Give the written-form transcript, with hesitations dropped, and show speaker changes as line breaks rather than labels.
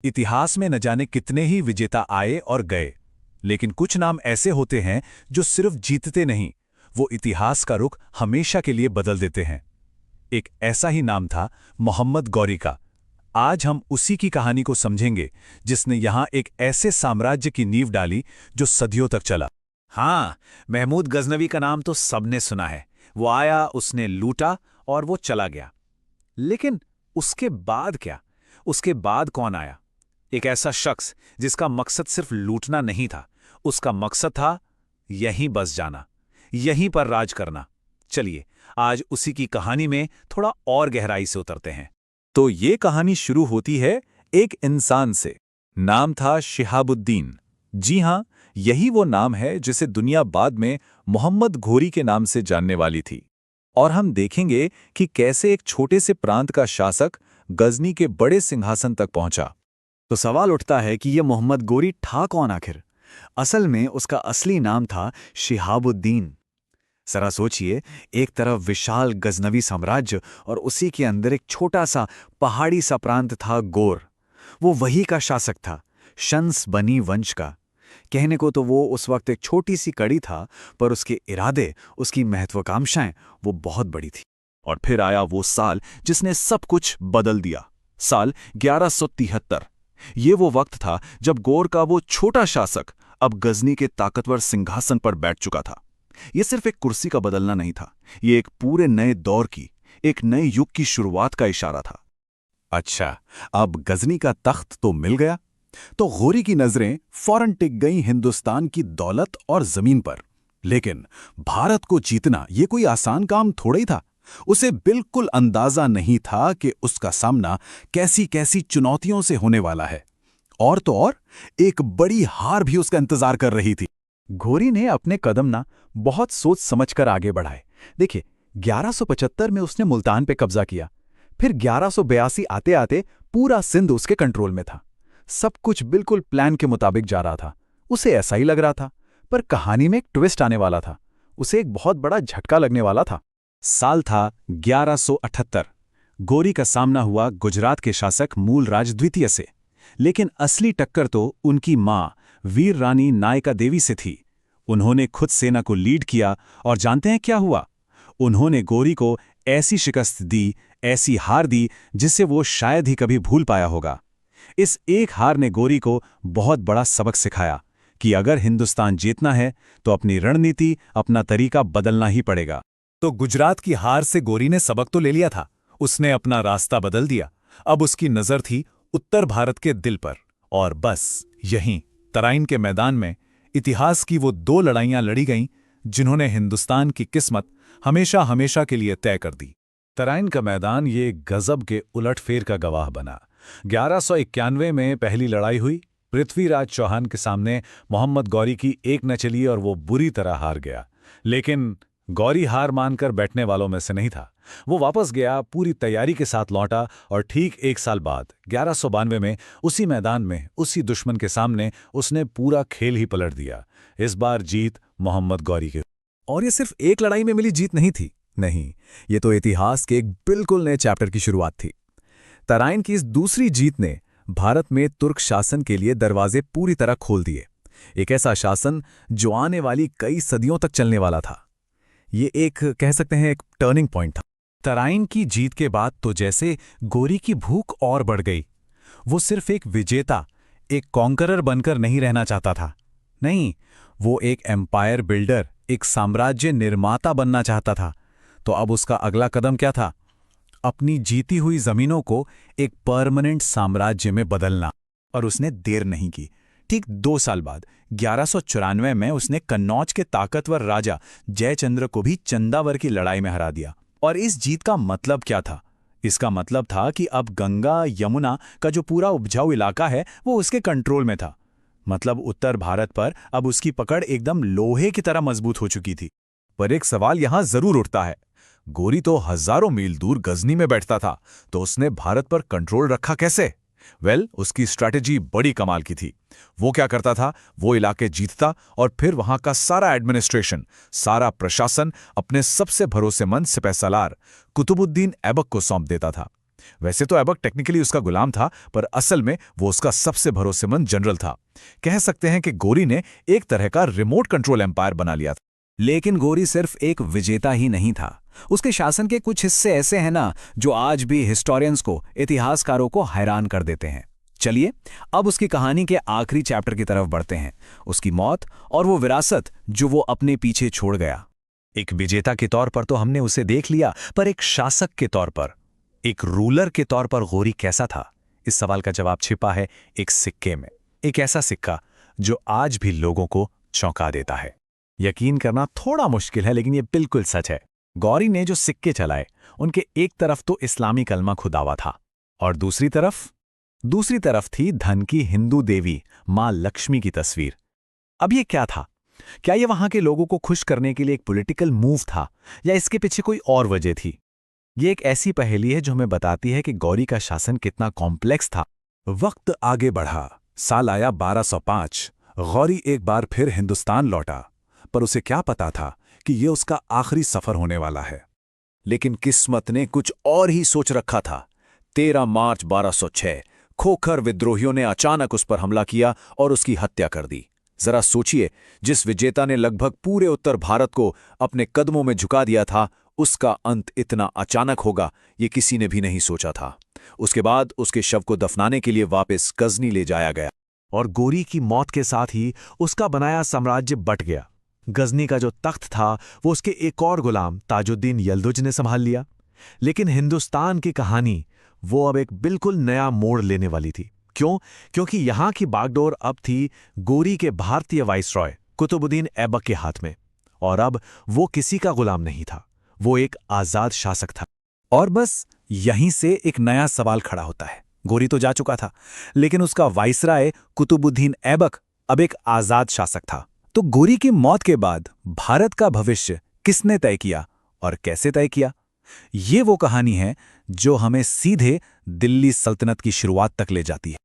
इतिहास में न जाने कितने ही विजेता आए और गए, लेकिन कुछ नाम ऐसे होते हैं जो सिर्फ जीतते नहीं, वो इतिहास का रुख हमेशा के लिए बदल देते हैं। एक ऐसा ही नाम था मोहम्मद गौरी का। आज हम उसी की कहानी को समझेंगे जिसने यहां एक ऐसे साम्राज्य की नींव डाली जो सदियों तक चला।
हाँ, महमूद गजनवी का नाम तो सबने सुना है। वो आया, उसने लूटा और वो चला गया। लेकिन उसके बाद क्या? उसके बाद कौन आया? एक ऐसा शख्स जिसका मकसद सिर्फ लूटना नहीं था, उसका मकसद था यहीं बस जाना, यहीं पर राज करना। चलिए आज उसी की कहानी में थोड़ा और गहराई से उतरते हैं।
तो ये कहानी शुरू होती है एक इंसान से। नाम था शिहाबुद्दीन। जी हां, यही वो नाम है जिसे दुनिया बाद में मोहम्मद घोरी के नाम से जानने वाली थी। और हम देखेंगे कि कैसे एक छोटे से प्रांत का शासक गजनी के बड़े सिंहासन तक पहुंचा।
तो सवाल उठता है कि यह मोहम्मद गोरी था कौन आखिर? असल में उसका असली नाम था शिहाबुद्दीन। जरा सोचिए, एक तरफ विशाल गजनवी साम्राज्य और उसी के अंदर एक छोटा सा पहाड़ी सा प्रांत था गोर। वो वही का शासक था, शंस बनी वंश का। कहने को तो वो उस वक्त एक छोटी सी कड़ी था, पर उसके इरादे, उसकी महत्वाकांक्षाएं वो बहुत बड़ी थी।
और फिर आया वो साल जिसने सब कुछ बदल दिया। साल 1173। ये वो वक्त था जब गोर का वो छोटा शासक अब गजनी के ताकतवर सिंहासन पर बैठ चुका था। ये सिर्फ एक कुर्सी का बदलना नहीं था, ये एक पूरे नए दौर की, एक नए युग की शुरुआत का इशारा था। अच्छा, अब गजनी का तख्त तो मिल गया, तो गोरी की नजरें फौरन टिक गईं हिंदुस्तान की दौलत और जमीन पर। लेकिन भारत को जीतना ये कोई आसान काम थोड़ा ही था। उसे बिल्कुल अंदाजा नहीं था कि उसका सामना कैसी कैसी चुनौतियों से होने वाला है। और तो और, एक बड़ी हार भी उसका इंतजार कर रही थी। घोरी ने अपने कदम ना बहुत सोच समझकर आगे बढ़ाए। देखिए, 1175 में उसने मुल्तान पे कब्जा किया। फिर 1182 आते आते पूरा सिंध उसके कंट्रोल में था। सब कुछ बिल्कुल प्लान के मुताबिक जा रहा था। उसे ऐसा ही लग रहा था, पर कहानी में एक ट्विस्ट आने वाला था। उसे एक बहुत बड़ा झटका लगने वाला था। साल था 1178। गोरी का सामना हुआ गुजरात के शासक मूलराज द्वितीय से। लेकिन असली टक्कर तो उनकी मां वीर रानी नायका देवी से थी। उन्होंने खुद सेना को लीड किया और जानते हैं क्या हुआ? उन्होंने गोरी को ऐसी शिकस्त दी, ऐसी हार दी जिसे वो शायद ही कभी भूल पाया होगा। इस एक हार ने गोरी को बहुत बड़ा सबक सिखाया कि अगर हिंदुस्तान जीतना है तो अपनी रणनीति, अपना तरीका बदलना ही पड़ेगा। तो गुजरात की हार से गोरी ने सबक तो ले लिया था, उसने अपना रास्ता बदल दिया। अब उसकी नजर थी उत्तर भारत के दिल पर। और बस यहीं तराइन के मैदान में इतिहास की वो दो लड़ाइयां लड़ी गईं जिन्होंने हिंदुस्तान की किस्मत हमेशा हमेशा के लिए तय कर दी। तराइन का मैदान ये गजब के उलटफेर का गवाह बना। 1191 में पहली लड़ाई हुई। पृथ्वीराज चौहान के सामने मोहम्मद गौरी की एक न चली और वो बुरी तरह हार गया। लेकिन गौरी हार मानकर बैठने वालों में से नहीं था। वो वापस गया, पूरी तैयारी के साथ लौटा और ठीक एक साल बाद 1192 में उसी मैदान में, उसी दुश्मन के सामने उसने पूरा खेल ही पलट दिया। इस बार जीत मोहम्मद गौरी की। और ये सिर्फ एक लड़ाई में मिली जीत नहीं थी। नहीं, ये तो इतिहास के एक बिल्कुल नए चैप्टर की शुरुआत थी। तराइन की इस दूसरी जीत ने भारत में तुर्क शासन के लिए दरवाजे पूरी तरह खोल दिए। एक ऐसा शासन जो आने वाली कई सदियों तक चलने वाला था। ये एक, कह सकते हैं, एक टर्निंग पॉइंट था। तराइन की जीत के बाद तो जैसे गोरी की भूख और बढ़ गई। वो सिर्फ एक विजेता, एक कॉन्करर बनकर नहीं रहना चाहता था। नहीं, वो एक एम्पायर बिल्डर, एक साम्राज्य निर्माता बनना चाहता था। तो अब उसका अगला कदम क्या था? अपनी जीती हुई जमीनों को एक परमानेंट साम्राज्य में बदलना। और उसने देर नहीं की। ठीक 2 साल बाद 1194 में उसने कन्नौज के ताकतवर राजा जयचंद्र को भी चंदावर की लड़ाई में हरा दिया। और इस जीत का मतलब क्या था? इसका मतलब था कि अब गंगा यमुना का जो पूरा उपजाऊ इलाका है वो उसके कंट्रोल में था। मतलब उत्तर भारत पर अब उसकी पकड़ एकदम लोहे की तरह मजबूत हो चुकी थी। पर एक सवाल यहां जरूर उठता है, गोरी तो हजारों मील दूर गजनी में बैठता था, तो उसने भारत पर कंट्रोल रखा कैसे? उसकी स्ट्रैटेजी बड़ी कमाल की थी। वो क्या करता था, वो इलाके जीतता और फिर वहां का सारा एडमिनिस्ट्रेशन, सारा प्रशासन अपने सबसे भरोसेमंद सिपहसालार कुतुबुद्दीन ऐबक को सौंप देता था।
वैसे तो ऐबक टेक्निकली उसका गुलाम था, पर असल में वो उसका सबसे भरोसेमंद जनरल था। कह सकते हैं कि गोरी ने एक तरह का रिमोट कंट्रोल एम्पायर बना लिया था।
लेकिन गोरी सिर्फ एक विजेता ही नहीं था। उसके शासन के कुछ हिस्से ऐसे हैं ना, जो आज भी हिस्टोरियंस को, इतिहासकारों को हैरान कर देते हैं। चलिए अब उसकी कहानी के आखिरी चैप्टर की तरफ बढ़ते हैं, उसकी मौत और वो विरासत जो वो अपने पीछे छोड़ गया।
एक विजेता के तौर पर तो हमने उसे देख लिया, पर एक शासक के तौर पर, एक रूलर के तौर पर गोरी कैसा था? इस सवाल का जवाब छिपा है एक सिक्के में। एक ऐसा सिक्का जो आज भी लोगों को चौंका देता है। यकीन करना थोड़ा मुश्किल है, लेकिन ये बिल्कुल सच है। गौरी ने जो सिक्के चलाए, उनके एक तरफ तो इस्लामी कलमा खुदावा था, और दूसरी तरफ थी धन की हिंदू देवी मां लक्ष्मी की तस्वीर। अब ये क्या था? क्या ये वहां के लोगों को खुश करने के लिए एक पॉलिटिकल मूव था, या इसके पीछे कोई और वजह थी? ये एक ऐसी पहेली है जो हमें बताती है कि गौरी का शासन कितना कॉम्प्लेक्स था।
वक्त आगे बढ़ा। साल आया 1205। गौरी एक बार फिर हिंदुस्तान लौटा, पर उसे क्या पता था कि यह उसका आखिरी सफर होने वाला है। लेकिन किस्मत ने कुछ और ही सोच रखा था। 13 मार्च 1206 खोखर विद्रोहियों ने अचानक उस पर हमला किया और उसकी हत्या कर दी। जरा सोचिए, जिस विजेता ने लगभग पूरे उत्तर भारत को अपने कदमों में झुका दिया था, उसका अंत इतना अचानक होगा, ये किसी ने भी नहीं सोचा था। उसके बाद उसके शव को दफनाने के लिए वापस गजनी ले जाया गया,
और गोरी की मौत के साथ ही उसका बनाया साम्राज्य बट गया। गजनी का जो तख्त था वो उसके एक और गुलाम ताजुद्दीन यल्दुज ने संभाल लिया। लेकिन हिंदुस्तान की कहानी वो अब एक बिल्कुल नया मोड़ लेने वाली थी। क्यों? क्योंकि यहां की बागडोर अब थी गोरी के भारतीय वाइसरॉय कुतुबुद्दीन ऐबक के हाथ में। और अब वो किसी का गुलाम नहीं था, वो एक आजाद शासक था। और बस यहीं से एक नया सवाल खड़ा होता है। गोरी तो जा चुका था, लेकिन उसका वाइसराय कुतुबुद्दीन ऐबक अब एक आजाद शासक था। तो गोरी की मौत के बाद भारत का भविष्य किसने तय किया और कैसे तय किया? ये वो कहानी है जो हमें सीधे दिल्ली सल्तनत की शुरुआत तक ले जाती है।